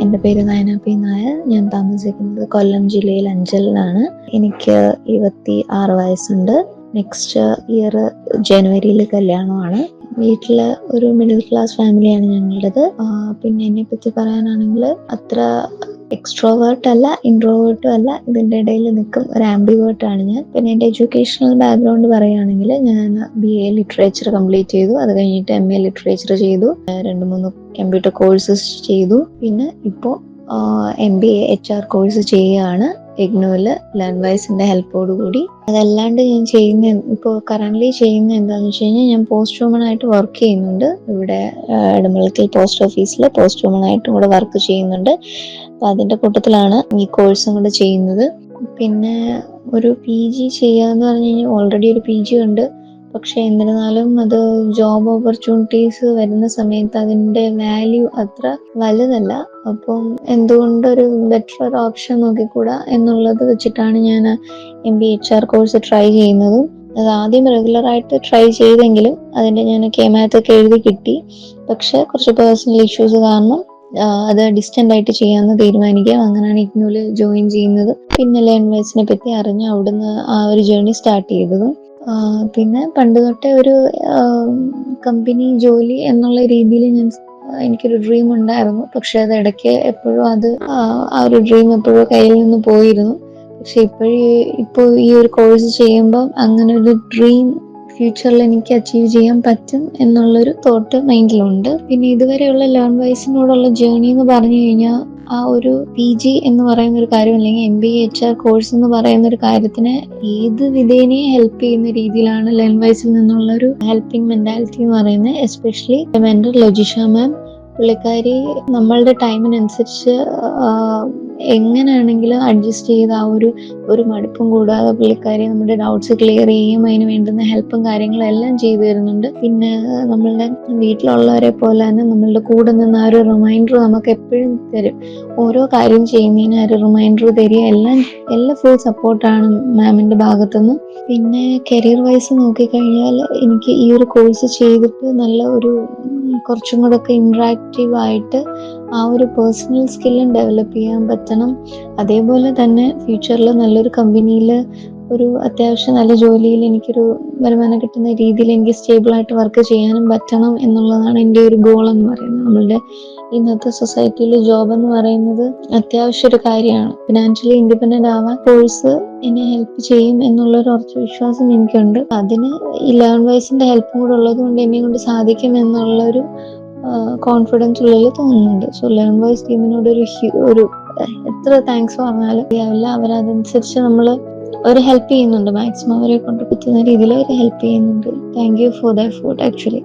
എൻ്റെ പേര് നയന പി നായർ. ഞാൻ താമസിക്കുന്നത് കൊല്ലം ജില്ലയിൽ അഞ്ചലിലാണ്. എനിക്ക് 26 വയസ്സുണ്ട്. നെക്സ്റ്റ് ഇയർ ജനുവരിയിൽ കല്യാണമാണ്. വീട്ടില് ഒരു മിഡിൽ ക്ലാസ് ഫാമിലിയാണ് ഞങ്ങളുടേത്. പിന്നെ എന്നെ പറ്റി പറയാനാണെങ്കിൽ അത്ര എക്സ്ട്രോവേർട്ട് അല്ല, ഇൻട്രോവേർട്ടും അല്ല, ഇതിൻ്റെ ഇടയിൽ നിൽക്കും ഒരു ആംബിവേർട്ടാണ് ഞാൻ. പിന്നെ എൻ്റെ എഡ്യൂക്കേഷണൽ ബാക്ക്ഗ്രൗണ്ട് പറയുകയാണെങ്കിൽ ഞാൻ BA ലിറ്ററേച്ചർ കംപ്ലീറ്റ് ചെയ്തു. അത് കഴിഞ്ഞിട്ട് MA ലിറ്ററേച്ചർ ചെയ്തു. 2-3 കമ്പ്യൂട്ടർ കോഴ്സസ് ചെയ്തു. പിന്നെ ഇപ്പോൾ MBA HR കോഴ്സ് ചെയ്യുകയാണ് ഇഗ്നോയില് ലേൺവൈസിന്റെ ഹെൽപ്പോട് കൂടി. അതല്ലാണ്ട് ഞാൻ ഇപ്പോൾ കറന്റ് ചെയ്യുന്ന എന്താണെന്ന് വെച്ച് കഴിഞ്ഞാൽ ഞാൻ പോസ്റ്റ് വുമൺ ആയിട്ട് വർക്ക് ചെയ്യുന്നുണ്ട്. ഇവിടെ ഇടമലക്കൽ പോസ്റ്റ് ഓഫീസിൽ പോസ്റ്റ് വുമൺ ആയിട്ടും കൂടെ വർക്ക് ചെയ്യുന്നുണ്ട്. അപ്പം അതിൻ്റെ കൂട്ടത്തിലാണ് ഈ കോഴ്സും കൂടെ ചെയ്യുന്നത്. പിന്നെ ഒരു PG ചെയ്യാന്ന് പറഞ്ഞു കഴിഞ്ഞാൽ ഓൾറെഡി ഒരു PG ഉണ്ട്. പക്ഷെ എന്നിരുന്നാലും അത് ജോബ് ഓപ്പർച്യൂണിറ്റീസ് വരുന്ന സമയത്ത് അതിൻ്റെ വാല്യൂ അത്ര വലുതല്ല. അപ്പം എന്തുകൊണ്ടൊരു ബെറ്റർ ഓപ്ഷൻ നോക്കിക്കൂടാ എന്നുള്ളത് വെച്ചിട്ടാണ് ഞാൻ MBA HR കോഴ്സ് ട്രൈ ചെയ്യുന്നതും. അത് ആദ്യം റെഗുലറായിട്ട് ട്രൈ ചെയ്തെങ്കിലും അതിൻ്റെ ഞാൻ KMAT ഒക്കെ എഴുതി കിട്ടി. പക്ഷെ കുറച്ച് പേഴ്സണൽ ഇഷ്യൂസ് കാരണം അത് ഡിസ്റ്റന്റ് ആയിട്ട് ചെയ്യാമെന്ന് തീരുമാനിക്കാം. അങ്ങനെയാണ് ഇഗ്നോയിൽ ജോയിൻ ചെയ്യുന്നത്. പിന്നെ ലേൺവൈസിനെ പറ്റി അറിഞ്ഞ് അവിടുന്ന് ആ ഒരു ജേർണി സ്റ്റാർട്ട് ചെയ്തതും. പിന്നെ പണ്ട് തൊട്ടേ ഒരു കമ്പനി ജോലി എന്നുള്ള രീതിയിൽ എനിക്കൊരു ഡ്രീം ഉണ്ടായിരുന്നു. പക്ഷെ അത് ഇടയ്ക്ക് എപ്പോഴും ആ ഒരു ഡ്രീം എപ്പോഴും കയ്യിൽ നിന്ന് പോയിരുന്നു. പക്ഷെ ഇപ്പോൾ ഈ ഒരു കോഴ്സ് ചെയ്യുമ്പോൾ അങ്ങനെ ഒരു ഡ്രീം ഫ്യൂച്ചറിൽ എനിക്ക് അച്ചീവ് ചെയ്യാൻ പറ്റും എന്നുള്ളൊരു തോട്ട് മൈൻഡിലുണ്ട്. പിന്നെ ഇതുവരെയുള്ള ലേൺവൈസിനോടുള്ള ജേർണി എന്ന് പറഞ്ഞു കഴിഞ്ഞാൽ ആ ഒരു PG എന്ന് പറയുന്ന ഒരു കാര്യം, അല്ലെങ്കിൽ MBA HR കോഴ്സ് എന്ന് പറയുന്ന ഒരു കാര്യത്തിനെ ഏത് വിധേനയും ഹെൽപ്പ് ചെയ്യുന്ന രീതിയിലാണ് ലേൺവൈസിൽ നിന്നുള്ള ഒരു ഹെൽപ്പിംഗ് മെന്റാലിറ്റി എന്ന് പറയുന്നത്. എസ്പെഷ്യലി മെന്റർ ലജിഷ മാം, പുള്ളിക്കാരി നമ്മളുടെ ടൈമിനനുസരിച്ച് എങ്ങനെയാണെങ്കിലും അഡ്ജസ്റ്റ് ചെയ്ത് ആ ഒരു മടുപ്പും കൂടാതെ പുള്ളിക്കാരി നമ്മുടെ ഡൗട്ട്സ് ക്ലിയർ ചെയ്യും, അതിന് വേണ്ടുന്ന ഹെൽപ്പും കാര്യങ്ങളും എല്ലാം ചെയ്തു തരുന്നുണ്ട്. പിന്നെ നമ്മളുടെ വീട്ടിലുള്ളവരെ പോലെ തന്നെ നമ്മളുടെ കൂടെ നിന്ന് ആ ഒരു റിമൈൻഡർ നമുക്ക് എപ്പോഴും തരും. ഓരോ കാര്യം ചെയ്യുന്നതിന് ഒരു റിമൈൻഡർ തരിക, എല്ലാം ഫുൾ സപ്പോർട്ടാണ് മാമിൻ്റെ ഭാഗത്തുനിന്ന്. പിന്നെ കരിയർ വൈസ് നോക്കിക്കഴിഞ്ഞാൽ എനിക്ക് ഈ ഒരു കോഴ്സ് ചെയ്തിട്ട് നല്ല കുറച്ചും കൂടെ ഒക്കെ ഇൻട്രാക്റ്റീവ് ആയിട്ട് ആ ഒരു പേഴ്സണൽ സ്കില്ലും ഡെവലപ്പ് ചെയ്യാൻ പറ്റണം. അതേപോലെ തന്നെ ഫ്യൂച്ചറിൽ നല്ലൊരു കമ്പനിയിൽ ഒരു അത്യാവശ്യം നല്ല ജോലിയിൽ എനിക്കൊരു വരുമാനം കിട്ടുന്ന രീതിയിൽ എനിക്ക് സ്റ്റേബിളായിട്ട് വർക്ക് ചെയ്യാനും പറ്റണം എന്നുള്ളതാണ് എൻ്റെ ഒരു ഗോൾ എന്ന് പറയുന്നത്. നമ്മളുടെ ഇന്നത്തെ സൊസൈറ്റിയിൽ ജോബ് എന്ന് പറയുന്നത് അത്യാവശ്യം ഒരു കാര്യമാണ്. ഫിനാൻഷ്യലി ഇൻഡിപെൻഡന്റ് ആവാൻ കോഴ്സ് എന്നെ ഹെൽപ്പ് ചെയ്യും എന്നുള്ളൊരു ഉറച്ച വിശ്വാസം എനിക്കുണ്ട്. അതിന് ഈ ലേൺവൈസിന്റെ ഹെൽപ്പും കൂടെ ഉള്ളത് കൊണ്ട് എന്നെ കൊണ്ട് സാധിക്കും എന്നുള്ളൊരു കോൺഫിഡൻസ് ഉള്ളിൽ തോന്നുന്നുണ്ട്. സോ ലേൺവൈസ് ടീമിനോട് ഒരു എത്ര താങ്ക്സ് പറഞ്ഞാലും അവരതനുസരിച്ച് നമ്മള് ഒരു ഹെൽപ്പ് ചെയ്യുന്നുണ്ട്. മാക്സിമം അവരെ കൊണ്ട് പറ്റുന്ന രീതിയിൽ അവർ ഹെൽപ്പ് ചെയ്യുന്നുണ്ട്. Thank you for the effort actually.